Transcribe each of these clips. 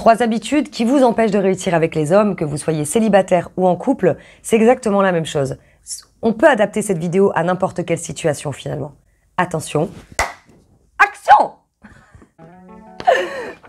3 habitudes qui vous empêchent de réussir avec les hommes, que vous soyez célibataire ou en couple, c'est exactement la même chose. On peut adapter cette vidéo à n'importe quelle situation finalement. Attention, action!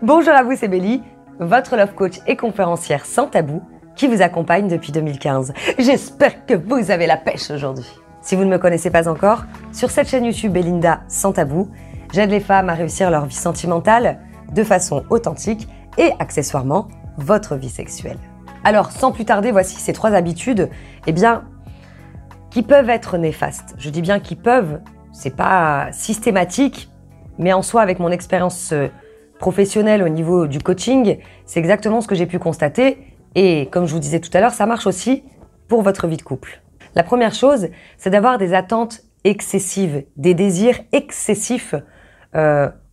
Bonjour à vous, c'est Bélie, votre love coach et conférencière sans tabou qui vous accompagne depuis 2015. J'espère que vous avez la pêche aujourd'hui. Si vous ne me connaissez pas encore, sur cette chaîne YouTube Belinda sans tabou, j'aide les femmes à réussir leur vie sentimentale de façon authentique et accessoirement votre vie sexuelle. Alors sans plus tarder, voici ces 3 habitudes, qui peuvent être néfastes. Je dis bien qui peuvent, c'est pas systématique, mais en soi avec mon expérience professionnelle au niveau du coaching, c'est exactement ce que j'ai pu constater et comme je vous disais tout à l'heure, ça marche aussi pour votre vie de couple. La première chose, c'est d'avoir des attentes excessives, des désirs excessifs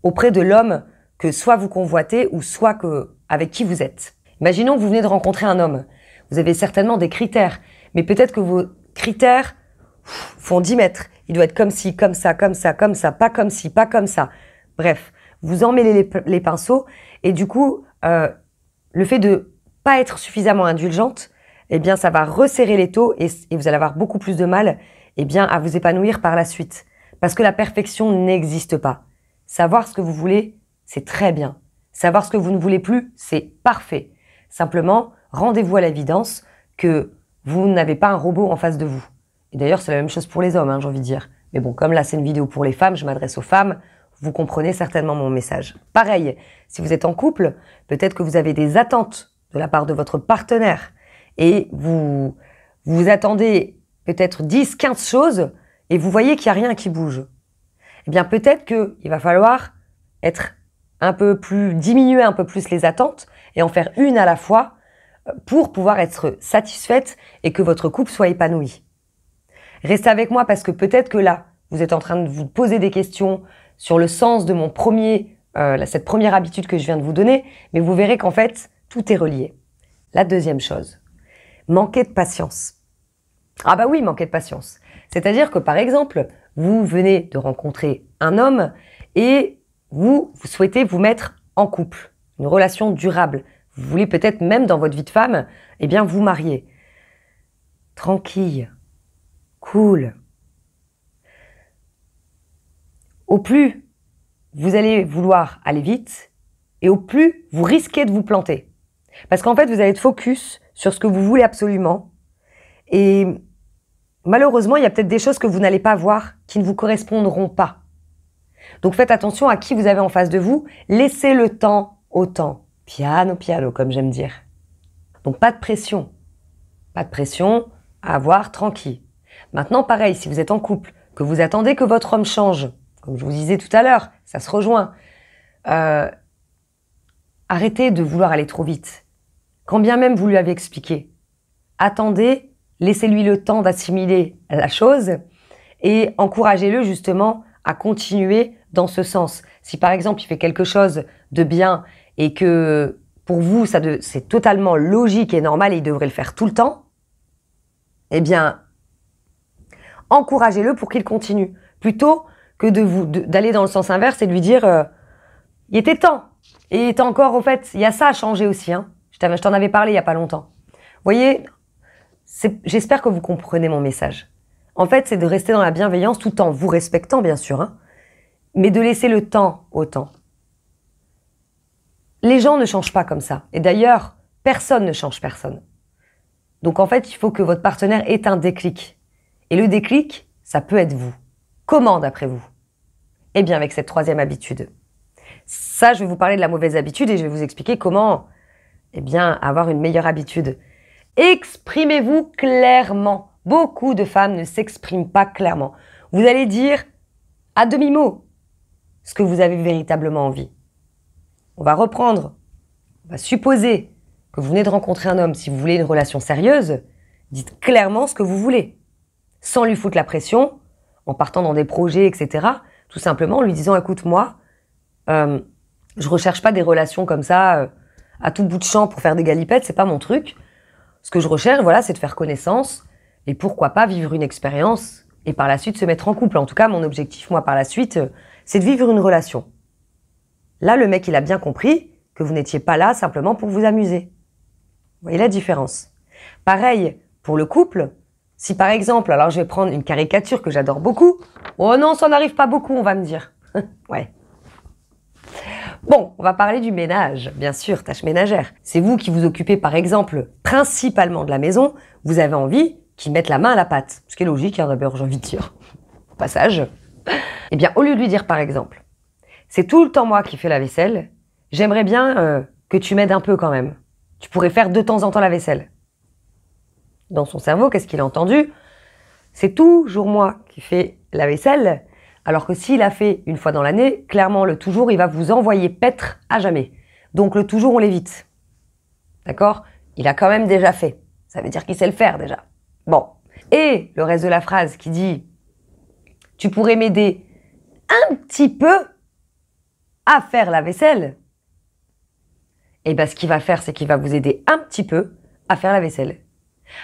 auprès de l'homme que soit vous convoitez ou soit avec qui vous êtes. Imaginons que vous venez de rencontrer un homme. Vous avez certainement des critères, mais peut-être que vos critères font 10 mètres. Il doit être comme ci, comme ça, comme ça, comme ça, pas comme ci, pas comme ça. Bref, vous emmêlez les pinceaux et du coup, le fait de pas être suffisamment indulgente, ça va resserrer l'étau et vous allez avoir beaucoup plus de mal à vous épanouir par la suite. Parce que la perfection n'existe pas. Savoir ce que vous voulez, c'est très bien. Savoir ce que vous ne voulez plus, c'est parfait. Simplement, rendez-vous à l'évidence que vous n'avez pas un robot en face de vous. Et d'ailleurs, c'est la même chose pour les hommes, j'ai envie de dire. Mais bon, comme là, c'est une vidéo pour les femmes, je m'adresse aux femmes, vous comprenez certainement mon message. Pareil, si vous êtes en couple, peut-être que vous avez des attentes de la part de votre partenaire et vous attendez peut-être 10, 15 choses et vous voyez qu'il n'y a rien qui bouge. Peut-être qu'il va falloir diminuer un peu plus les attentes et en faire une à la fois pour pouvoir être satisfaite et que votre couple soit épanoui. Restez avec moi parce que peut-être que là, vous êtes en train de vous poser des questions sur le sens de cette première habitude que je viens de vous donner, mais vous verrez qu'en fait, tout est relié. La deuxième chose, manquer de patience. Ah bah oui, manquer de patience. C'est-à-dire que par exemple, vous venez de rencontrer un homme et vous souhaitez vous mettre en couple, une relation durable. Vous voulez peut-être même dans votre vie de femme, vous marier. Tranquille, cool. Au plus vous allez vouloir aller vite et au plus vous risquez de vous planter. Parce qu'en fait, vous allez être focus sur ce que vous voulez absolument et malheureusement, il y a peut-être des choses que vous n'allez pas voir qui ne vous correspondront pas. Donc faites attention à qui vous avez en face de vous, laissez le temps au temps. Piano, piano, comme j'aime dire. Donc pas de pression. Pas de pression à avoir tranquille. Maintenant, pareil, si vous êtes en couple, que vous attendez que votre homme change, comme je vous disais tout à l'heure, ça se rejoint. Arrêtez de vouloir aller trop vite. Quand bien même vous lui avez expliqué. Attendez, laissez-lui le temps d'assimiler la chose et encouragez-le justement à continuer dans ce sens. Si par exemple il fait quelque chose de bien et que pour vous c'est totalement logique et normal et il devrait le faire tout le temps, encouragez-le pour qu'il continue. Plutôt que d'aller dans le sens inverse et de lui dire il était temps. Et il était encore, au fait, il y a ça à changer aussi. Je t'en avais parlé il n'y a pas longtemps. Vous voyez, j'espère que vous comprenez mon message. En fait, c'est de rester dans la bienveillance tout en vous respectant, bien sûr, mais de laisser le temps au temps. Les gens ne changent pas comme ça. Et d'ailleurs, personne ne change personne. Donc en fait, il faut que votre partenaire ait un déclic. Et le déclic, ça peut être vous. Comment d'après vous? Avec cette 3e habitude. Ça, je vais vous parler de la mauvaise habitude et je vais vous expliquer comment avoir une meilleure habitude. Exprimez-vous clairement. Beaucoup de femmes ne s'expriment pas clairement. Vous allez dire à demi-mot ce que vous avez véritablement envie. On va supposer que vous venez de rencontrer un homme. Si vous voulez une relation sérieuse, dites clairement ce que vous voulez. Sans lui foutre la pression, en partant dans des projets, etc. Tout simplement en lui disant, écoute, moi, je recherche pas des relations comme ça, à tout bout de champ pour faire des galipettes, c'est pas mon truc. Ce que je recherche, c'est de faire connaissance et pourquoi pas vivre une expérience et par la suite se mettre en couple. En tout cas, mon objectif, moi, par la suite, c'est de vivre une relation. Là, le mec, il a bien compris que vous n'étiez pas là simplement pour vous amuser. Vous voyez la différence? Pareil pour le couple. Si par exemple, alors je vais prendre une caricature que j'adore beaucoup. Oh non, ça n'arrive pas beaucoup, on va me dire. Ouais. Bon, on va parler du ménage, bien sûr, tâches ménagères. C'est vous qui vous occupez par exemple principalement de la maison. Vous avez envie qu'ils mettent la main à la pâte. Ce qui est logique, hein, d'abord, j'ai envie de dire. Au passage. Eh bien, au lieu de lui dire par exemple, c'est tout le temps moi qui fais la vaisselle, j'aimerais bien que tu m'aides un peu quand même. Tu pourrais faire de temps en temps la vaisselle. Dans son cerveau, qu'est-ce qu'il a entendu? C'est toujours moi qui fais la vaisselle, alors que s'il a fait une fois dans l'année, clairement le toujours, il va vous envoyer paître à jamais. Donc le toujours, on l'évite. D'accord? Il a quand même déjà fait. Ça veut dire qu'il sait le faire déjà. Bon. Et le reste de la phrase qui dit « Tu pourrais m'aider un petit peu à faire la vaisselle ?» Et bien ce qu'il va faire, c'est qu'il va vous aider un petit peu à faire la vaisselle.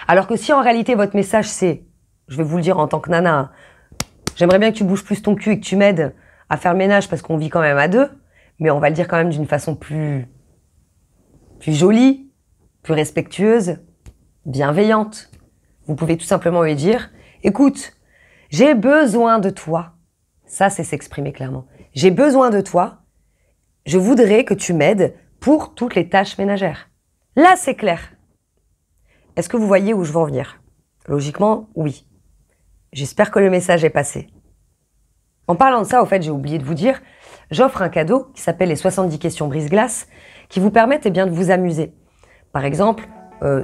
Alors que si en réalité votre message c'est, je vais vous le dire en tant que nana, j'aimerais bien que tu bouges plus ton cul et que tu m'aides à faire le ménage parce qu'on vit quand même à deux, mais on va le dire quand même d'une façon plus jolie, plus respectueuse, bienveillante. Vous pouvez tout simplement lui dire, écoute, j'ai besoin de toi. Ça, c'est s'exprimer clairement. J'ai besoin de toi. Je voudrais que tu m'aides pour toutes les tâches ménagères. Là, c'est clair. Est-ce que vous voyez où je veux en venir? Logiquement, oui. J'espère que le message est passé. En parlant de ça, au fait, j'ai oublié de vous dire, j'offre un cadeau qui s'appelle les 70 questions brise-glace qui vous permettent eh bien, de vous amuser. Par exemple,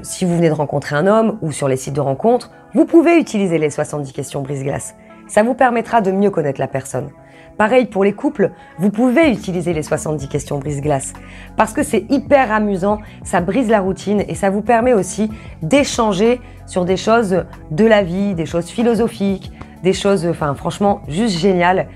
si vous venez de rencontrer un homme ou sur les sites de rencontres, vous pouvez utiliser les 70 questions brise-glace. Ça vous permettra de mieux connaître la personne. Pareil pour les couples, vous pouvez utiliser les 70 questions brise-glace parce que c'est hyper amusant, ça brise la routine et ça vous permet aussi d'échanger sur des choses de la vie, des choses philosophiques, des choses, enfin franchement, juste géniales.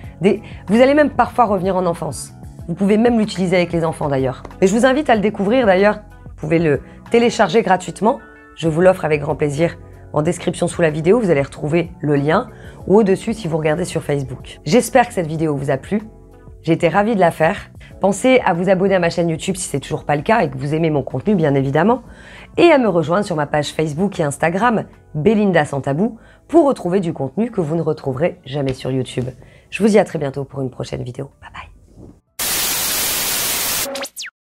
Vous allez même parfois revenir en enfance. Vous pouvez même l'utiliser avec les enfants d'ailleurs. Et je vous invite à le découvrir d'ailleurs. Vous pouvez le télécharger gratuitement. Je vous l'offre avec grand plaisir. En description sous la vidéo, vous allez retrouver le lien ou au-dessus si vous regardez sur Facebook. J'espère que cette vidéo vous a plu. J'ai été ravie de la faire. Pensez à vous abonner à ma chaîne YouTube si c'est toujours pas le cas et que vous aimez mon contenu, bien évidemment. Et à me rejoindre sur ma page Facebook et Instagram, Belinda Sans Tabou, pour retrouver du contenu que vous ne retrouverez jamais sur YouTube. Je vous dis à très bientôt pour une prochaine vidéo. Bye bye.